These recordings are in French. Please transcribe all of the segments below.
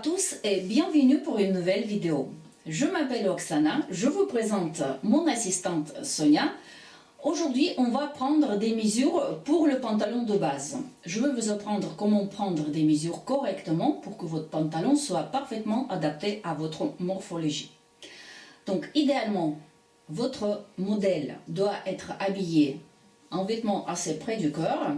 tous et bienvenue pour une nouvelle vidéo. Je m'appelle Oksana, je vous présente mon assistante Sonia. Aujourd'hui, on va prendre des mesures pour le pantalon de base. Je vais vous apprendre comment prendre des mesures correctement pour que votre pantalon soit parfaitement adapté à votre morphologie. Donc, idéalement, votre modèle doit être habillé en vêtements assez près du corps,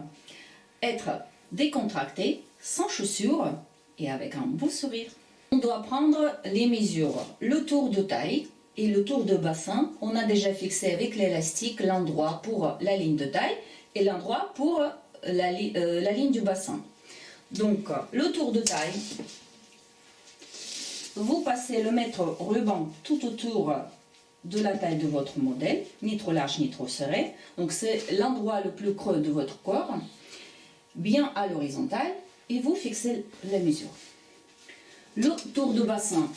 être décontracté, sans chaussures et avec un beau sourire. On doit prendre les mesures, le tour de taille et le tour de bassin. On a déjà fixé avec l'élastique l'endroit pour la ligne de taille et l'endroit pour la ligne du bassin. Donc, le tour de taille, vous passez le mètre ruban tout autour de la taille de votre modèle, ni trop large ni trop serré. Donc, c'est l'endroit le plus creux de votre corps, bien à l'horizontale, et vous fixez la mesure. Le tour de bassin,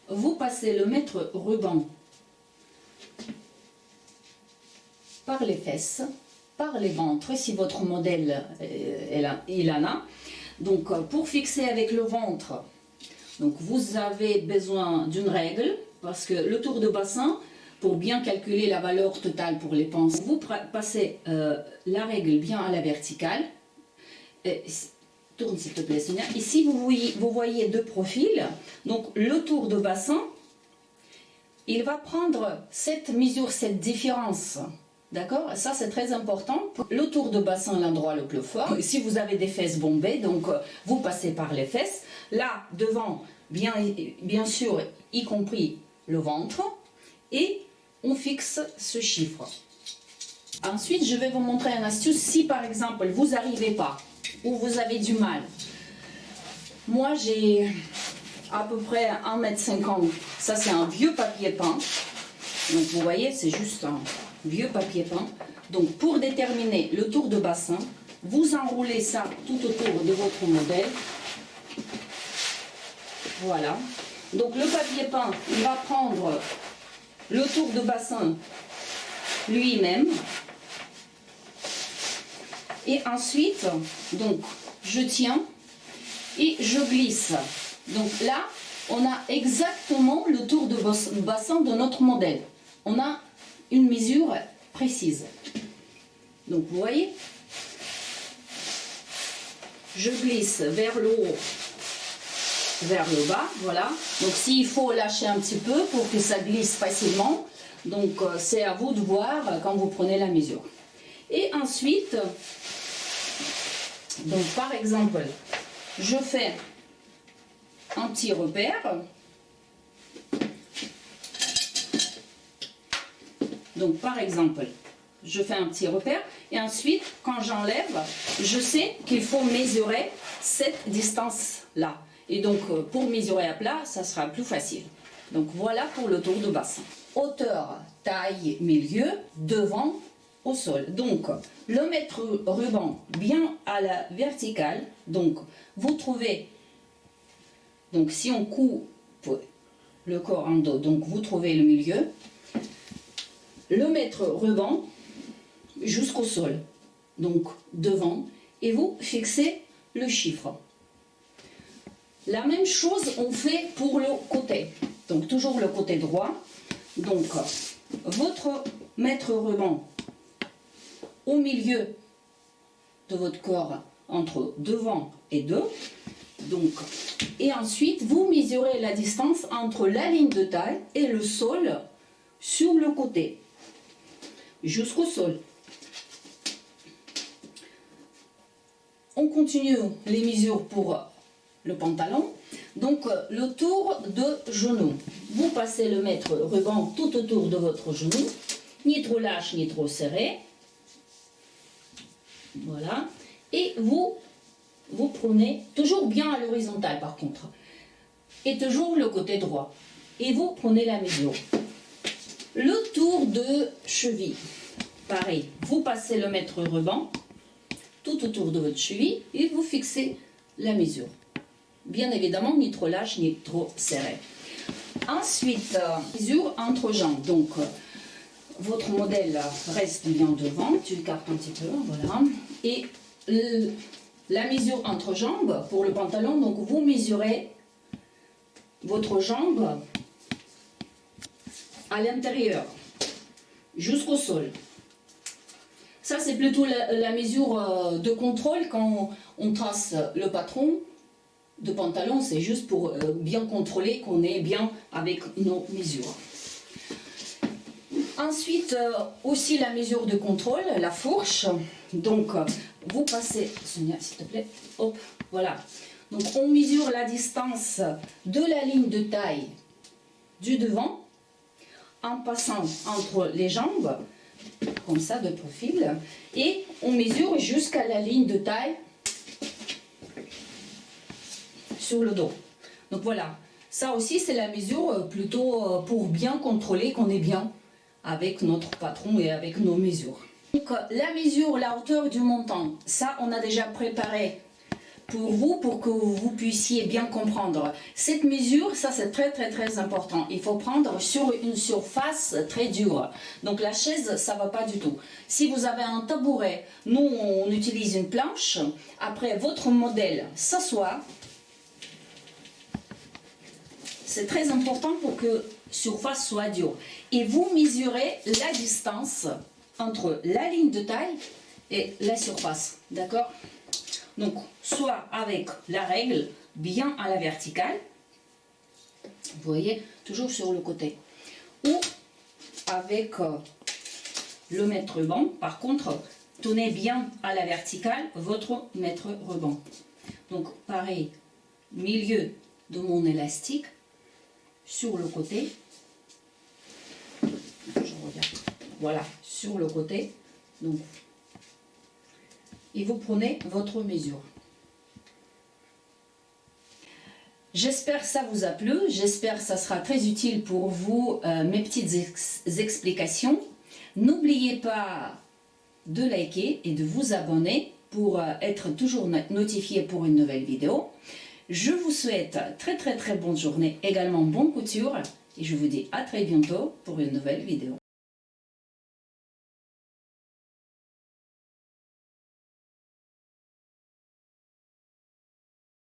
vous passez le mètre ruban par les fesses, par les ventres, si votre modèle il en a. Donc, pour fixer avec le ventre, donc vous avez besoin d'une règle, parce que le tour de bassin, pour bien calculer la valeur totale pour les pinces, vous passez la règle bien à la verticale. Tourne s'il te plaît Sonia. Ici vous voyez deux profils. Donc le tour de bassin, il va prendre cette mesure, cette différence. D'accord? Ça c'est très important. Le tour de bassin, l'endroit le plus fort. Si vous avez des fesses bombées, donc vous passez par les fesses. Là devant, bien sûr, y compris le ventre. Et on fixe ce chiffre. Ensuite, je vais vous montrer une astuce. Si par exemple, vous n'arrivez pas ou vous avez du mal. Moi, j'ai à peu près 1,50 m. Ça, c'est un vieux papier peint. Donc, vous voyez, c'est juste un vieux papier peint. Donc, pour déterminer le tour de bassin, vous enroulez ça tout autour de votre modèle. Voilà. Donc, le papier peint, il va prendre le tour de bassin lui-même. Et ensuite, donc, je tiens et je glisse. Donc là, on a exactement le tour de bassin de notre modèle. On a une mesure précise. Donc, vous voyez, je glisse vers le haut, vers le bas, voilà. Donc, s'il faut lâcher un petit peu pour que ça glisse facilement, donc c'est à vous de voir quand vous prenez la mesure. Et ensuite, donc par exemple, je fais un petit repère. Donc par exemple, je fais un petit repère et ensuite, quand j'enlève, je sais qu'il faut mesurer cette distance-là. Et donc, pour mesurer à plat, ça sera plus facile. Donc voilà pour le tour de bassin. Hauteur, taille, milieu, devant, au sol. Donc, le mètre ruban bien à la verticale. Donc, vous trouvez, donc si on coupe le corps en dos, donc vous trouvez le milieu. Le mètre ruban jusqu'au sol. Donc, devant. Et vous fixez le chiffre. La même chose on fait pour le côté. Donc, toujours le côté droit. Donc, votre mètre ruban au milieu de votre corps, entre devant et deux. Donc, et ensuite, vous mesurez la distance entre la ligne de taille et le sol sur le côté, jusqu'au sol. On continue les mesures pour le pantalon. Donc, le tour de genou. Vous passez le mètre ruban tout autour de votre genou, ni trop lâche ni trop serré. Voilà. Et vous prenez toujours bien à l'horizontale par contre. Et toujours le côté droit. Et vous prenez la mesure. Le tour de cheville. Pareil. Vous passez le mètre ruban tout autour de votre cheville et vous fixez la mesure. Bien évidemment, ni trop lâche ni trop serré. Ensuite, mesure entre jambes. Donc, votre modèle reste bien devant. Tu écartes un petit peu, voilà. Et la mesure entre jambes pour le pantalon. Donc vous mesurez votre jambe à l'intérieur, jusqu'au sol. Ça, c'est plutôt la mesure de contrôle quand on trace le patron de pantalon. C'est juste pour bien contrôler qu'on est bien avec nos mesures. Ensuite, aussi la mesure de contrôle, la fourche. Donc, vous passez, Sonia, s'il te plaît, hop, voilà. Donc, on mesure la distance de la ligne de taille du devant en passant entre les jambes, comme ça, de profil, et on mesure jusqu'à la ligne de taille sur le dos. Donc, voilà. Ça aussi, c'est la mesure plutôt pour bien contrôler qu'on est bien avec notre patron et avec nos mesures. Donc la mesure, la hauteur du montant, ça on a déjà préparé pour vous, pour que vous puissiez bien comprendre. Cette mesure, ça c'est très important. Il faut prendre sur une surface très dure. Donc la chaise, ça va pas du tout. Si vous avez un tabouret, nous on utilise une planche. Après votre modèle s'assoit. C'est très important pour que surface soit dure. Et vous mesurez la distance entre la ligne de taille et la surface. D'accord? Donc, soit avec la règle bien à la verticale, vous voyez, toujours sur le côté, ou avec le mètre ruban. Par contre, tenez bien à la verticale votre mètre ruban. Donc, pareil, milieu de mon élastique, sur le côté, je regarde, voilà, sur le côté, donc, et vous prenez votre mesure. J'espère que ça vous a plu, j'espère que ça sera très utile pour vous, mes petites explications. N'oubliez pas de liker et de vous abonner pour être toujours notifié pour une nouvelle vidéo. Je vous souhaite très bonne journée, également bonne couture et je vous dis à très bientôt pour une nouvelle vidéo.